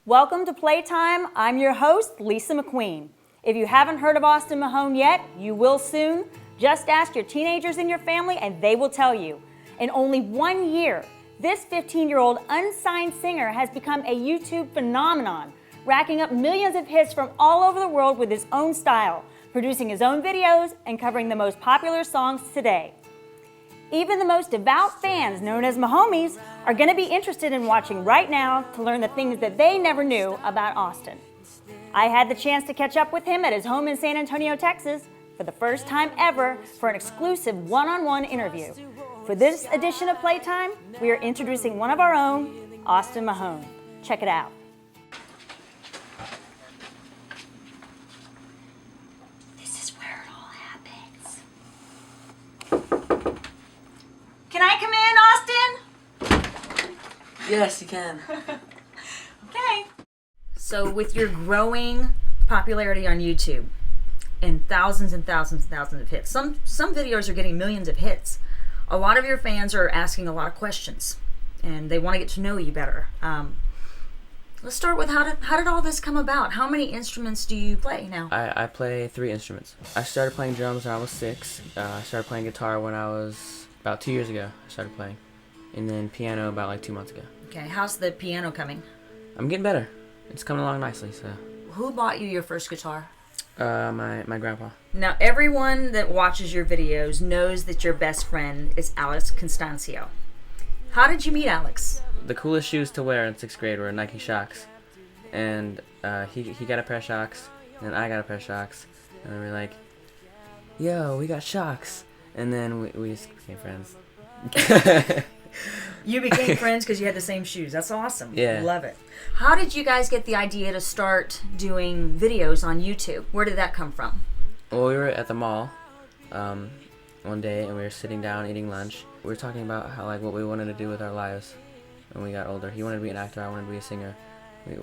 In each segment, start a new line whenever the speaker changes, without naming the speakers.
Welcome to Playtime. I'm your host, Lisa McQueen. If you haven't heard of Austin Mahone yet, you will soon. Just ask your teenagers in your family and they will tell you. In only 1 year, this 15-year-old unsigned singer has become a YouTube phenomenon, racking up millions of hits from all over the world with his own style, producing his own videos and covering the most popular songs today. Even the most devout fans, known as Mahomies, are going to be interested in watching right now to learn the things that they never knew about Austin. I had the chance to catch up with him at his home in San Antonio, Texas, for the first time ever for an exclusive one-on-one interview. For this edition of Playtime, we are introducing one of our own, Austin Mahone. Check it out. This is where it all happens. Can I come in, Austin?
Yes, you can.
Okay. So with your growing popularity on YouTube and thousands and thousands and thousands of hits, some videos are getting millions of hits. A lot of your fans are asking a lot of questions and they want to get to know you better. Let's start with how did all this come about? How many instruments do you play now?
I play 3 instruments. I started playing drums when I was 6. I started playing guitar when I was about 2 years ago. I started playing. And then piano about like 2 months ago.
Okay, how's the piano coming?
I'm getting better. It's coming along nicely, so.
Who bought you your first guitar?
My grandpa.
Now, everyone that watches your videos knows that your best friend is Alex Constancio. How did you meet Alex?
The coolest shoes to wear in 6th grade were Nike Shocks. And he got a pair of Shocks, and I got a pair of Shocks. And we were like, yo, we got Shocks. And then we just became friends.
You became friends because you had the same shoes. That's awesome.
Yeah.
Love it. How did you guys get the idea to start doing videos on YouTube? Where did that come from?
Well, we were at the mall one day, and we were sitting down eating lunch. We were talking about how what we wanted to do with our lives when we got older. He wanted to be an actor. I wanted to be a singer.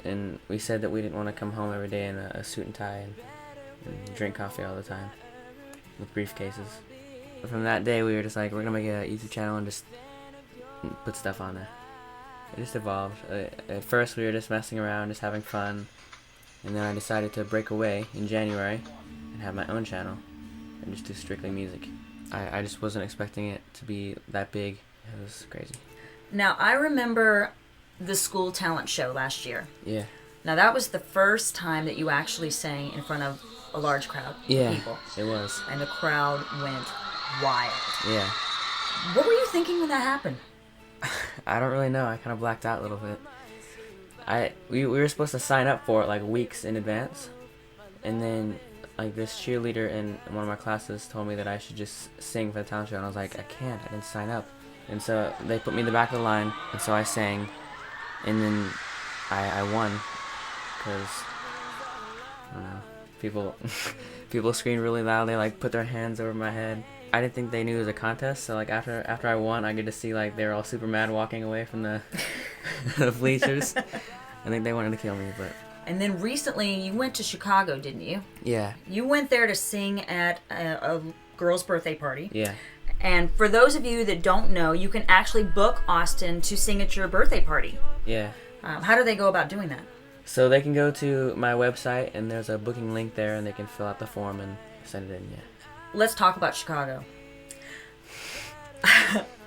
And we said that we didn't want to come home every day in a suit and tie and drink coffee all the time with briefcases. But from that day, we were just like, we're gonna make a YouTube channel and just put stuff on there. It just evolved. At first, we were just messing around, just having fun, and then I decided to break away in January and have my own channel and just do strictly music. I just wasn't expecting it to be that big. It was crazy.
Now, I remember the school talent show last year.
Yeah.
Now, that was the first time that you actually sang in front of a large crowd of people.
It was.
And the crowd went wild.
Yeah.
What were you thinking when that happened?
I don't really know. I kind of blacked out a little bit. We were supposed to sign up for it weeks in advance, and then this cheerleader in one of my classes told me that I should just sing for the talent show, and I was like, I can't. I didn't sign up. And so they put me in the back of the line, and so I sang, and then I won because I don't know, people screamed really loud. They put their hands over my head. I didn't think they knew it was a contest, so after I won, I get to see they were all super mad walking away from the the bleachers. I think they wanted to kill me, but.
And then recently, you went to Chicago, didn't you?
Yeah.
You went there to sing at a girl's birthday party.
Yeah.
And for those of you that don't know, you can actually book Austin to sing at your birthday party.
Yeah.
How do they go about doing that?
So they can go to my website, and there's a booking link there, and they can fill out the form and send it in. Yeah.
Let's talk about Chicago.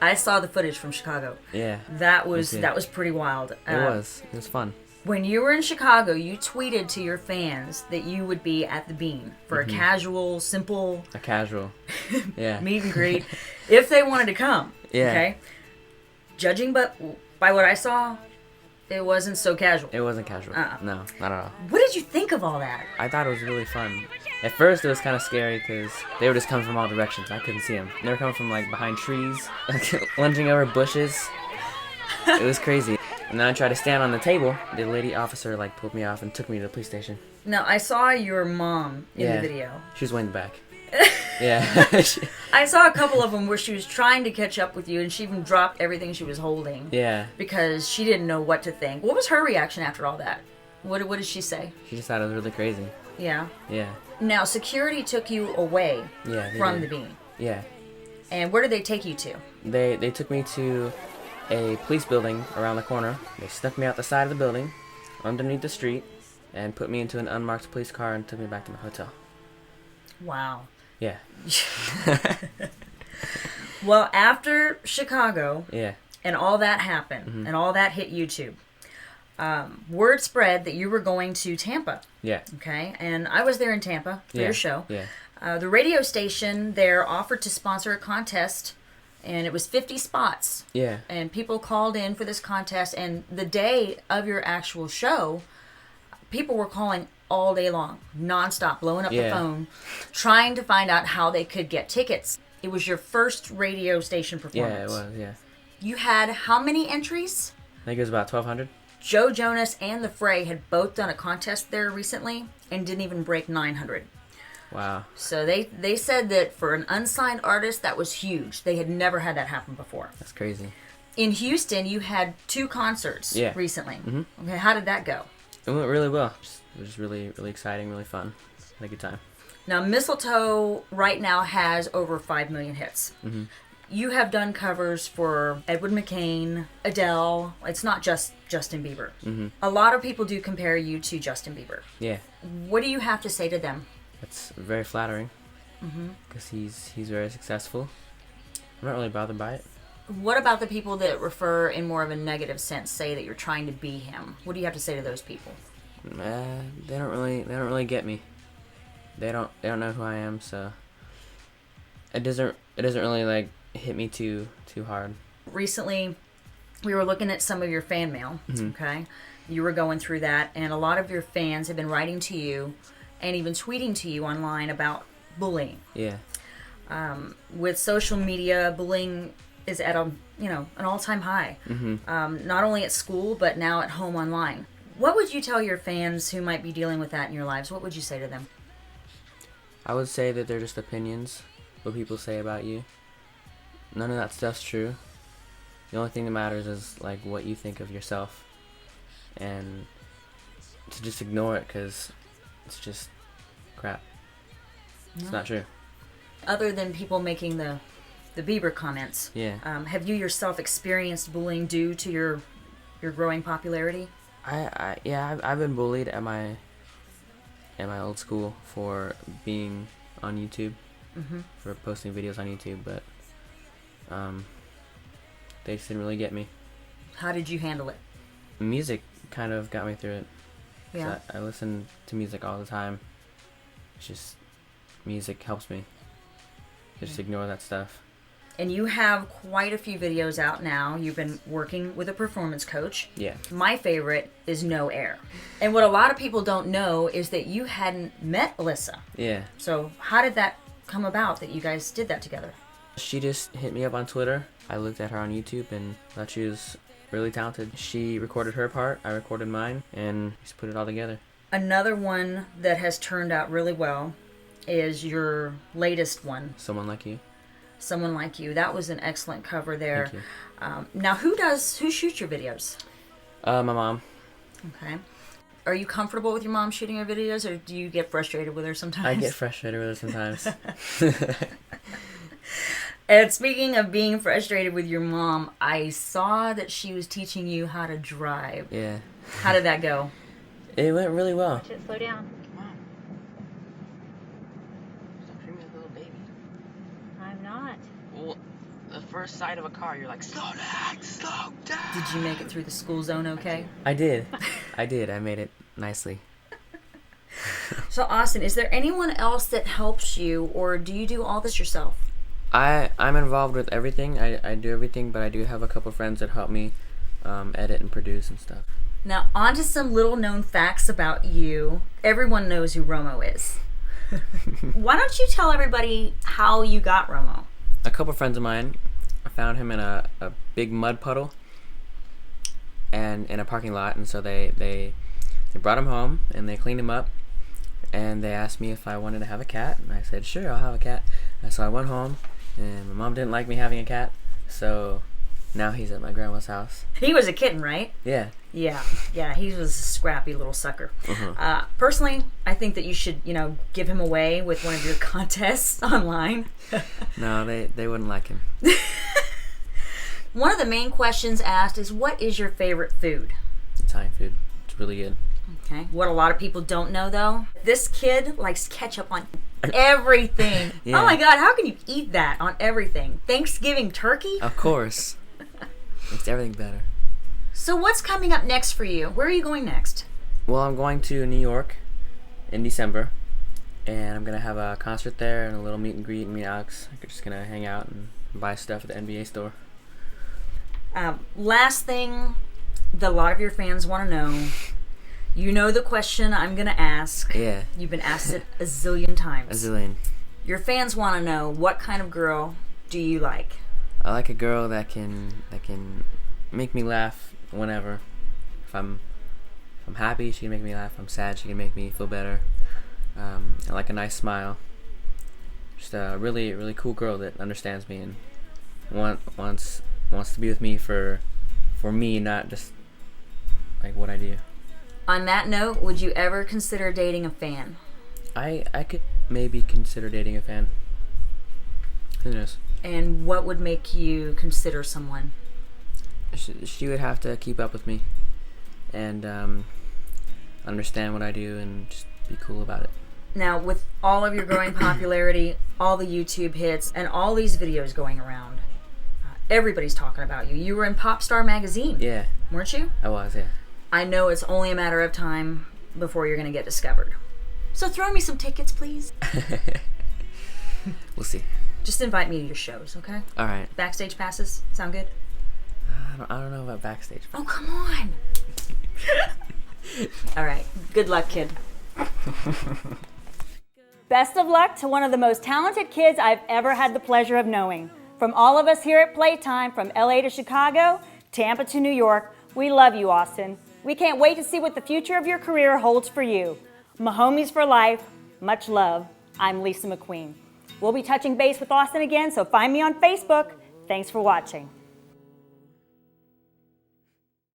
I saw the footage from Chicago.
Yeah.
That was pretty wild.
It was fun.
When you were in Chicago, you tweeted to your fans that you would be at the Bean for a casual, simple...
A casual. Yeah.
meet and greet, if they wanted to come.
Yeah.
Okay? Judging by what I saw, it wasn't so casual.
It wasn't casual. No, not at all.
What did you think of all that?
I thought it was really fun. At first, it was kind of scary because they were just coming from all directions. I couldn't see them. They were coming from behind trees, lunging over bushes. It was crazy. And then I tried to stand on the table. The lady officer pulled me off and took me to the police station.
Now, I saw your mom in the video.
She was way in the back. Yeah.
I saw a couple of them where she was trying to catch up with you, and she even dropped everything she was holding.
Yeah.
Because she didn't know what to think. What was her reaction after all that? What did she say?
She just thought it was really crazy.
Yeah.
Yeah.
Now, security took you away from the Bean.
Yeah.
And where did they take you to?
They took me to a police building around the corner. They snuck me out the side of the building, underneath the street and put me into an unmarked police car and took me back to my hotel.
Wow.
Yeah.
Well, after Chicago
Yeah.
and all that happened and all that hit YouTube, word spread that you were going to Tampa.
Yeah.
Okay, and I was there in Tampa for your show.
Yeah.
The radio station there offered to sponsor a contest, and it was 50 spots.
Yeah.
And people called in for this contest, and the day of your actual show, people were calling all day long, nonstop, blowing up the phone, trying to find out how they could get tickets. It was your first radio station performance.
Yeah, it was, yeah.
You had how many entries?
I think it was about 1,200.
Joe Jonas and The Fray had both done a contest there recently and didn't even break 900.
Wow.
So they said that for an unsigned artist, that was huge. They had never had that happen before.
That's crazy.
In Houston, you had 2 concerts recently.
Mm-hmm.
Okay, how did that go?
It went really well. It was really, really exciting, really fun. Had a good time.
Now, Mistletoe right now has over 5 million hits.
Mm-hmm.
You have done covers for Edward McQueen, Adele. It's not just Justin Bieber.
Mm-hmm.
A lot of people do compare you to Justin Bieber.
Yeah.
What do you have to say to them?
That's very flattering. Because he's very successful. I'm not really bothered by it.
What about the people that refer in more of a negative sense, say that you're trying to be him? What do you have to say to those people?
They don't really get me. They don't know who I am, so it doesn't really like hit me too hard.
Recently, we were looking at some of your fan mail. Okay, you were going through that, and a lot of your fans have been writing to you and even tweeting to you online about bullying.
Yeah.
With social media, bullying is at an all-time high. Not only at school, but now at home online. What would you tell your fans who might be dealing with that in your lives? What would you say to them?
I would say that they're just opinions, what people say about you. None of that stuff's true. The only thing that matters is like what you think of yourself, and to just ignore it because it's just crap. It's not true.
Other than people making the Bieber comments, have you yourself experienced bullying due to your growing popularity?
I've been bullied at my old school for being on YouTube, for posting videos on YouTube, but they just didn't really get me.
How did you handle it?
Music kind of got me through it.
Yeah.
I listen to music all the time. It's just music helps me. Just ignore that stuff.
And you have quite a few videos out now. You've been working with a performance coach.
Yeah.
My favorite is No Air. And what a lot of people don't know is that you hadn't met Alyssa.
Yeah.
So how did that come about that you guys did that together?
She just hit me up on Twitter. I looked at her on YouTube and thought she was really talented. She recorded her part, I recorded mine, and just put it all together.
Another one that has turned out really well is your latest one.
Someone Like You.
Someone Like You. That was an excellent cover there.
Thank you.
Now, who shoots your videos?
My mom.
Okay. Are you comfortable with your mom shooting her videos, or do you get frustrated with her sometimes?
I get frustrated with her sometimes.
And speaking of being frustrated with your mom, I saw that she was teaching you how to drive.
Yeah.
How did that go?
It went really well.
Watch it, slow down.
Come on. Stop treating me like a little baby.
I'm not.
Well, the first sight of a car, you're like, slow down.
Did you make it through the school zone okay?
I did. I made it nicely.
So, Austin, is there anyone else that helps you, or do you do all this yourself?
I'm involved with everything. I do everything, but I do have a couple friends that help me edit and produce and stuff.
Now, on to some little-known facts about you. Everyone knows who Romo is. Why don't you tell everybody how you got Romo?
A couple friends of mine, I found him in a big mud puddle and in a parking lot, and so they brought him home and they cleaned him up, and they asked me if I wanted to have a cat, and I said sure, I'll have a cat. And so I went home, and my mom didn't like me having a cat, so now he's at my grandma's house.
He was a kitten, right?
Yeah.
Yeah, he was a scrappy little sucker. Personally, I think that you should, give him away with one of your contests online.
No, they wouldn't like him.
One of the main questions asked is, what is your favorite food?
Italian food. It's really good.
Okay. What a lot of people don't know, though, this kid likes ketchup on everything.
Yeah.
Oh my God, how can you eat that on everything? Thanksgiving turkey?
Of course. Makes everything better.
So what's coming up next for you? Where are you going next?
Well, I'm going to New York in December, and I'm going to have a concert there and a little meet and greet and meet Alex. I'm just going to hang out and buy stuff at the NBA store.
Last thing that a lot of your fans want to know. You know the question I'm going to ask.
Yeah.
You've been asked it a zillion times.
A zillion.
Your fans want to know, what kind of girl do you like?
I like a girl that can make me laugh whenever. If I'm happy, she can make me laugh. If I'm sad, she can make me feel better. I like a nice smile. Just a really, really cool girl that understands me and wants to be with me for me, not just like what I do.
On that note, would you ever consider dating a fan?
I could maybe consider dating a fan. Who knows?
And what would make you consider someone?
She would have to keep up with me and understand what I do and just be cool about it.
Now, with all of your growing popularity, all the YouTube hits, and all these videos going around, everybody's talking about you. You were in Pop Star magazine,
Yeah,
weren't you?
I was, yeah.
I know it's only a matter of time before you're going to get discovered. So throw me some tickets, please.
We'll see.
Just invite me to your shows, okay?
All right.
Backstage passes, sound good?
I don't know about backstage.
Oh, come on. All right. Good luck, kid. Best of luck to one of the most talented kids I've ever had the pleasure of knowing. From all of us here at Playtime, from LA to Chicago, Tampa to New York, we love you, Austin. We can't wait to see what the future of your career holds for you. Mahomies for life. Much love. I'm Lisa McQueen. We'll be touching base with Austin again, so find me on Facebook. Thanks for watching.